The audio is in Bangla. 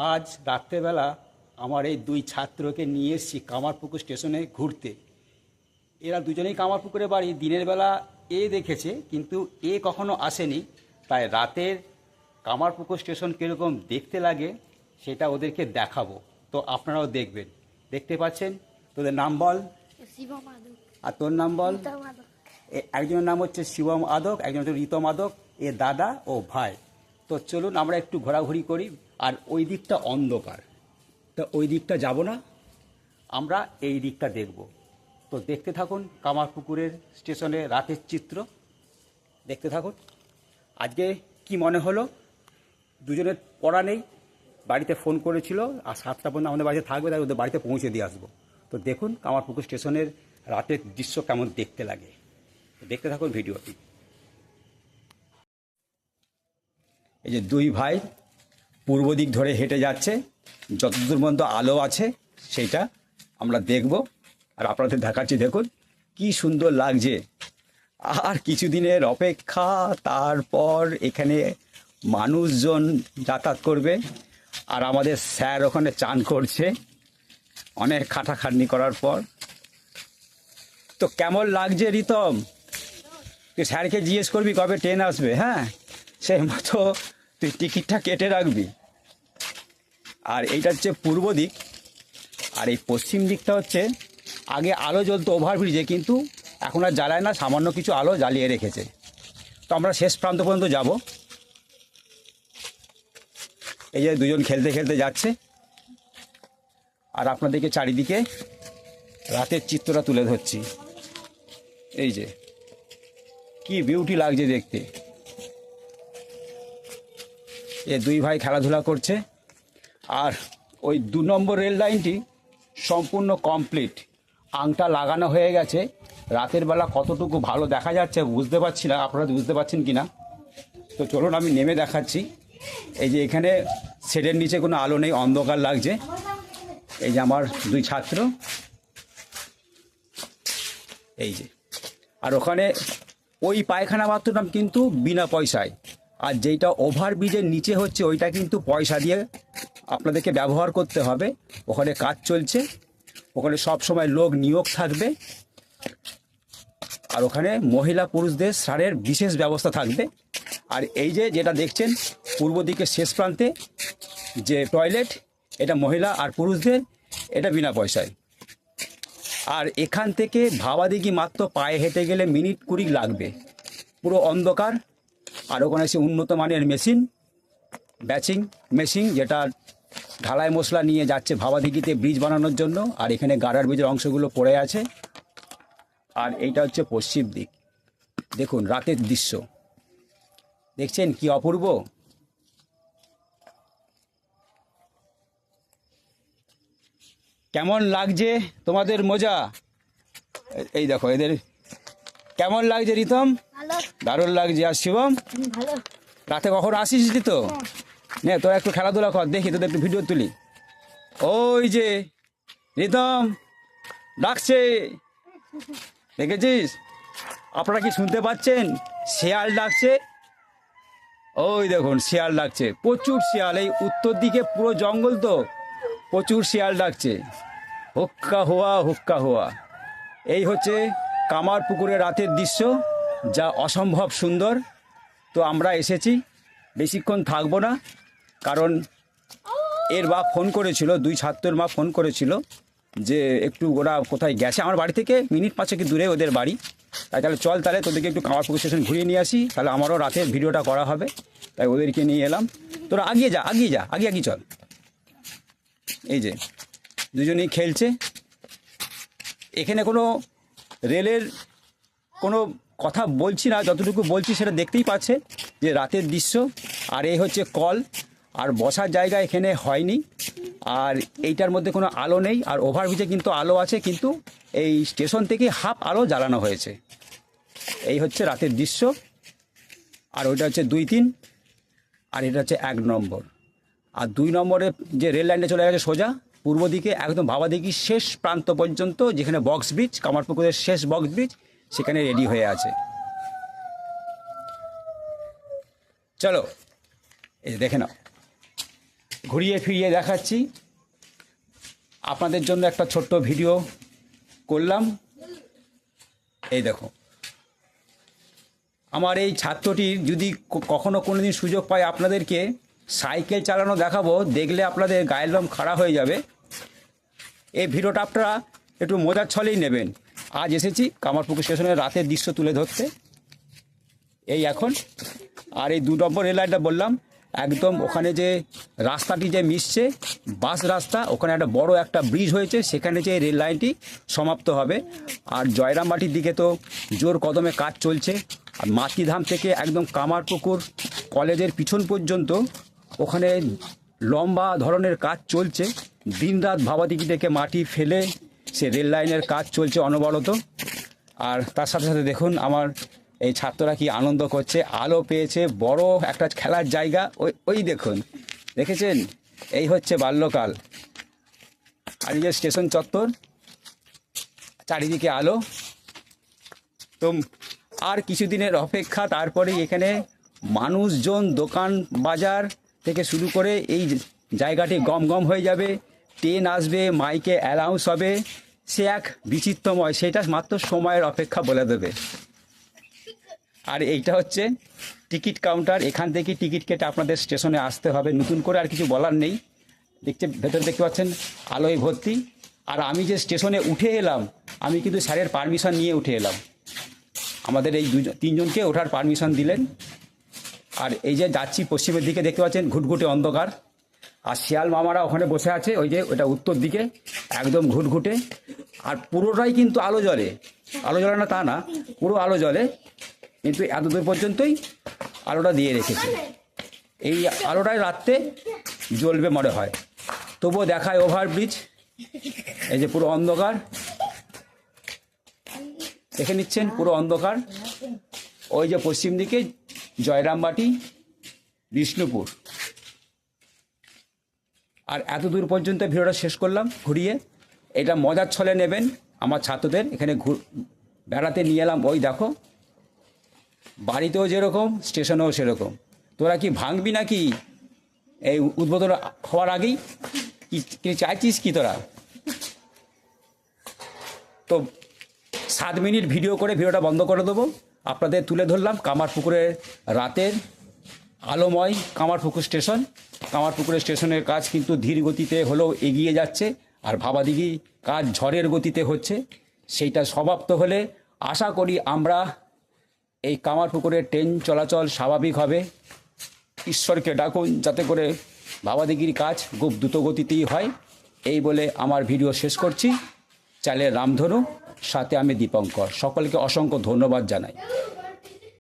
আজ রাত্রেবেলা আমার এই দুই ছাত্রকে নিয়ে এসেছি কামারপুকুর স্টেশনে ঘুরতে। এরা দুজনেই কামারপুকুরে বাড়ি। দিনের বেলা এ দেখেছে, কিন্তু এ কখনো আসেনি। তাই রাতের কামারপুকুর স্টেশন কীরকম দেখতে লাগে সেটা ওদেরকে দেখাবো। তো আপনারাও দেখবেন। দেখতে পাচ্ছেন। তোদের নাম বল। শিবম আদক। আর তোর নাম বল। রিতম আদক। একজনের নাম হচ্ছে শিবম আদক, একজন হচ্ছে রিতম আদক। এ দাদা ও ভাই। তো চলুন আমরা একটু ঘোরাঘুরি করি। আর ওই দিকটা অন্ধকার, তো ওই দিকটা যাব না, আমরা এই দিকটা দেখব। তো দেখতে থাকুন কামারপুকুরের স্টেশনে রাতের চিত্র। দেখতে থাকুন। আজকে কি মনে হলো, দুজনের পড়া নেই, বাড়িতে ফোন করেছিল আর 7টা পর্যন্ত আমাদের বাড়িতে থাকবে, তাই ওদের বাড়িতে পৌঁছে দিয়ে আসবো। তো দেখুন কামারপুকুর স্টেশনের রাতের দৃশ্য কেমন দেখতে লাগে। দেখতে থাকুন ভিডিওটি। এই যে দুই ভাই পূর্ব দিক ধরে হেঁটে যাচ্ছে, যতদূর পর্যন্ত আলো আছে সেইটা আমরা দেখব আর আপনাদের দেখাচ্ছি। দেখুন কি সুন্দর লাগছে। আর কিছুদিনের অপেক্ষা, তারপর এখানে মানুষজন যাতায়াত করবে। আর আমাদের স্যার ওখানে চান করছে অনেক খাটাখাটনি করার পর। তো কেমন লাগছে রিতম? তুই স্যারকে জিজ্ঞেস করবি কবে ট্রেন আসবে। হ্যাঁ, সেই মতো তুই টিকিটটা কেটে রাখবি। আর এইটা হচ্ছে পূর্ব দিক, আর এই পশ্চিম দিকটা হচ্ছে আগে আলো জ্বলতো ওভারব্রিজে, কিন্তু এখন আর জ্বালায় না, সামান্য কিছু আলো জ্বালিয়ে রেখেছে। তো আমরা শেষ প্রান্ত পর্যন্ত যাব। এই যে দুজন খেলতে খেলতে যাচ্ছে, আর আপনাদেরকে চারিদিকে রাতের চিত্রটা তুলে ধরছি। এই যে কি বিউটি লাগছে দেখতে। এ দুই ভাই খেলাধুলা করছে। আর ওই 2 নম্বর রেল লাইনটি সম্পূর্ণ কমপ্লিট, আংটা লাগানো হয়ে গেছে। রাতের বেলা কতটুকু ভালো দেখা যাচ্ছে বুঝতে পারছি না, আপনারা বুঝতে পারছেন কি না। তো চলুন আমি নেমে দেখাচ্ছি। এই যে এখানে শেডের নিচে কোনো আলো নেই, অন্ধকার লাগছে। এই যে আমার দুই ছাত্র, এই যে। আর ওখানে ওই পায়খানা বাথরুম কিন্তু বিনা পয়সায়, আর যেইটা ওভারব্রিজের নিচে হচ্ছে ওইটা কিন্তু পয়সা দিয়ে আপনাদেরকে ব্যবহার করতে হবে। ওখানে কাজ চলছে, ওখানে সব সময় লোক নিয়োগ থাকবে। আর ওখানে মহিলা পুরুষদের স্নানের বিশেষ ব্যবস্থা থাকবে। আর এই যে যেটা দেখছেন পূর্ব দিকে শেষ প্রান্তে যে টয়লেট, এটা মহিলা আর পুরুষদের, এটা বিনা পয়সায়। আর এখান থেকে ভাবাদিঘি মাত্র পায়ে হেঁটে গেলে মিনিট 20 লাগবে, পুরো অন্ধকার। আর ওখানে এসে উন্নত মানের মেশিন, ব্যাচিং মেশিন, যেটা ঢালাই মশলা নিয়ে যাচ্ছে ভাবাদিঘিতে ব্রিজ বানানোর জন্য। আর এখানে গাড়ার ব্রিজের অংশগুলো পড়ে আছে। আর এইটা হচ্ছে পশ্চিম দিক। দেখুন রাতের দৃশ্য দেখছেন কি অপূর্ব। কেমন লাগছে তোমাদের মজা? এই দেখো এদের কেমন লাগছে রিতম? ভালো। দারুণ লাগছে। আর শিবম, ভালো। রাতে কখন আসিস তো? নে তোরা একটু খেলাধুলা কর, দেখি তোদের একটু ভিডিও তুলি। ওই যে রিতম ডাকছে, দেখেছিস? আপনারা কি শুনতে পাচ্ছেন? শিয়াল ডাকছে। ওই দেখুন শিয়াল ডাকছে, প্রচুর শিয়াল। এই উত্তর দিকে পুরো জঙ্গল, তো প্রচুর শিয়াল ডাকছে। হুক্কা হুয়া হুক্কা হুয়া। এই হচ্ছে কামারপুকুরের রাতের দৃশ্য, যা অসম্ভব সুন্দর। তো আমরা এসেছি, বেশিক্ষণ থাকবো না, কারণ এর মা ফোন করেছিল, দুই ছাত্রের মা ফোন করেছিল যে একটু ওরা কোথায় গেছে, আমার বাড়ি থেকে মিনিট 5 দূরে ওদের বাড়ি। তাই তাহলে চল, তাহলে তোদেরকে একটু কামারপুকুর স্টেশন ঘুরিয়ে নিয়ে আসি, তাহলে আমারও রাতের ভিডিওটা করা হবে। তাই ওদেরকে নিয়ে এলাম। তোরা আগিয়ে যা, আগিয়ে যা, আগে আগে চল। এই যে দুজনেই খেলছে। এখানে কোনো রেলের কোনো কথা বলছি না, যতটুকু বলছি সেটা দেখতেই পাচ্ছে যে রাতের দৃশ্য। আর এই হচ্ছে কল, আর বসার জায়গা এখানে হয়নি। আর এইটার মধ্যে কোনো আলো নেই। আর ওভারব্রিজে কিন্তু আলো আছে, কিন্তু এই স্টেশন থেকে হাফ আলো জ্বালানো হয়েছে। এই হচ্ছে রাতের দৃশ্য। আর ওইটা হচ্ছে 2, 3, আর এটা হচ্ছে 1 নম্বর। আর 2 নম্বরে যে রেল লাইনটা চলে গেছে সোজা পূর্ব দিকে, একদম ভাবাদিঘি শেষ প্রান্ত পর্যন্ত, যেখানে বক্স ব্রিজ, কামারপুকুরের শেষ বক্স ব্রিজ, সেখানে রেডি হয়ে আছে। চলো এই দেখে নাও। ঘুরিয়ে ফিরিয়ে দেখাচ্ছি। আপনাদের জন্য একটা ছোট্ট ভিডিও করলাম। এই দেখো, আমার এই ছাত্রটির যদি কখনো কোনো দিন সুযোগ পায় আপনাদেরকে সাইকেল চালানো দেখাবো, দেখলে আপনাদের গায়ের লোম খাড়া হয়ে যাবে। এই ভিডিওটা আপনারা একটু মজার ছলেই নেবেন। আজ এসেছি কামারপুকুর স্টেশনের রাতের দৃশ্য তুলে ধরতে। এই এখন আর এই 2 নম্বর রেল লাইনটা বললাম, একদম ওখানে যে রাস্তাটি যে মিশছে বাস রাস্তা, ওখানে একটা বড় একটা ব্রিজ হয়েছে, সেখানে যে রেল লাইনটি সমাপ্ত হবে। আর জয়রামবাটির দিকে তো জোর কদমে কাজ চলছে। আর মাতৃধাম থেকে একদম কামারপুকুর কলেজের পিছন পর্যন্ত ওখানে লম্বা ধরনের কাজ চলছে। দিনরাত ভাবাদিঘি থেকে মাটি ফেলে সে রেল লাইনের কাজ চলছে অনবরত। আর তার সাথে সাথে দেখুন আমার এই ছাত্ররা কি আনন্দ করছে, আলো পেয়েছে, বড় একটা খেলার জায়গা। ওই দেখুন, দেখেছেন? এই হচ্ছে বাল্যকাল। আর এই যে স্টেশন চত্বর, চারিদিকে আলো। তো আর কিছুদিনের অপেক্ষা, তারপরে এখানে মানুষজন, দোকান বাজার থেকে শুরু করে এই জায়গাটি গম গম হয়ে যাবে। ট্রেন আসবে, মাইকে অ্যানাউন্স হবে, সে এক বিচিত্রময়, সেটা মাত্র সময়ের অপেক্ষা বলে দেবে। আর এইটা হচ্ছে টিকিট কাউন্টার, এখান থেকে টিকিট কেটে আপনাদের স্টেশনে আসতে হবে। নতুন করে আর কিছু বলার নেই। ভেতরে দেখতে পাচ্ছেন আলোয় ভর্তি। আর আমি যে স্টেশনে উঠে এলাম, আমি কিন্তু স্যারের পারমিশন নিয়ে উঠে এলাম। আমাদের এই 3জনকে ওঠার পারমিশন দিলেন। আর এই যে যাচ্ছি পশ্চিমের দিকে, দেখতে পাচ্ছেন ঘুটঘুটে অন্ধকার। আর শিয়াল মামারা ওখানে বসে আছে, ওই যে ওটা উত্তর দিকে একদম ঘুটঘুটে। আর পুরোটাই কিন্তু আলো জ্বলে, আলো জ্বলে না তা না, পুরো আলো জ্বলে, কিন্তু এত দূর পর্যন্তই আলোটা দিয়ে রেখেছে। এই আলোটাই রাত্রে জ্বলবে মনে হয়, তবুও দেখায় ওভারব্রিজ। এই যে পুরো অন্ধকার, দেখে নিচ্ছেন পুরো অন্ধকার। ওই যে পশ্চিম দিকে জয়রামবাটি, বিষ্ণুপুর। আর এত দূর পর্যন্ত ভিডিওটা শেষ করলাম ঘুরিয়ে। এটা মজার ছলে নেবেন আমার ছাত্রদের, এখানে বেড়াতে নিয়ে এলাম। ওই দেখো, বাড়িতেও যেরকম স্টেশনেও সেরকম। তোরা কি ভাঙবি নাকি এই উদ্বোধন হওয়ার আগেই? কি চাইছিস কি তোরা? তো 7 মিনিট ভিডিও করে ভিডিওটা বন্ধ করে দেবো। আপনাদের তুলে ধরলাম কামারপুকুরের রাতের আলোময় কামারপুকুর স্টেশন। কামারপুকুরের স্টেশনের কাজ কিন্তু ধীর গতিতে হলেও এগিয়ে যাচ্ছে। আর ভাবাদিঘি কাজ ঝড়ের গতিতে হচ্ছে। সেইটা সমাপ্ত হলে আশা করি আমরা এই কামারপুকুরের ট্রেন চলাচল স্বাভাবিক হবে। ঈশ্বরকে ডাকুন যাতে করে ভাবাদিঘির কাজ খুব দ্রুত গতিতেই হয়। এই বলে আমার ভিডিও শেষ করছি। চ্যানেল রামধনু, সাথে আমি দীপঙ্কর। সকলকে অসংখ্য ধন্যবাদ জানাই।